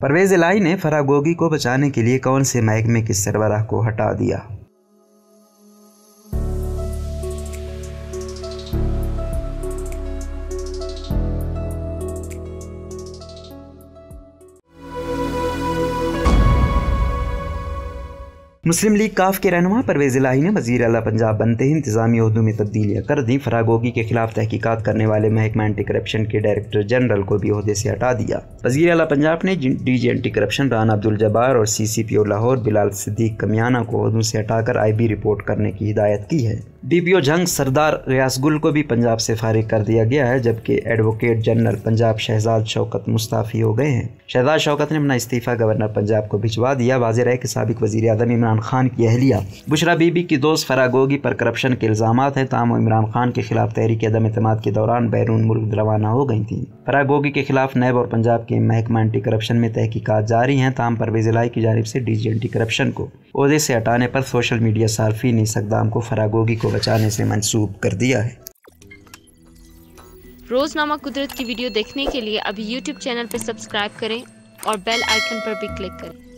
परवेज इलाही ने फराह गोगी को बचाने के लिए कौन से महकमे के सरबराह को हटा दिया? मुस्लिम लीग काफ के रहनुमा परवेज इलाही ने वज़ीर आला पंजाब बनते ही इंतजामी ओहदों में तब्दीलियां कर दी। फराह गोगी के खिलाफ तहकीकात करने वाले महकमा एंटी करप्शन के डायरेक्टर जनरल को भी ओहदे से हटा दिया। वज़ीर आला पंजाब ने DG anti corruption Rana Abdul Jabbar और CCPO लाहौर बिलाल सिद्दीक कमियाना को ओहदों से हटाकर IB रिपोर्ट करने की हिदायत की है। DPO जंग सरदार रियाज गुल को भी पंजाब से फारिग कर दिया गया है, जबकि एडवोकेट जनरल पंजाब शहजाद शौकत मुस्ताफ़ी हो गए हैं। शहजाद शौकत ने अपना इस्तीफ़ा गवर्नर पंजाब को भिजवा दिया। वाज़ेह है कि साबिक वज़ीर आज़म इमरान खान की अहलिया बुशरा बीबी की दोस्त फराह गोगी पर करप्शन के इल्ज़ामात हैं, ताहम इमरान खान के खिलाफ तहरीक अदम एतमाद के दौरान बैरून मुल्क रवाना हो गई थी। फराह गोगी के खिलाफ नैब और पंजाब के महकमा एंटी करप्शन में तहकीकात जारी हैं, ताहम परवेज इलाही की जानिब से डीजी एंटी करप्शन को ओहदे से हटाने पर सोशल मीडिया सार्फिन ने इस इक़दाम को फराह गोगी को बचाने से मंसूब कर दिया है। रोज़नामा कुदरत की वीडियो देखने के लिए अभी YouTube चैनल पर सब्सक्राइब करें और बेल आइकन पर भी क्लिक करें।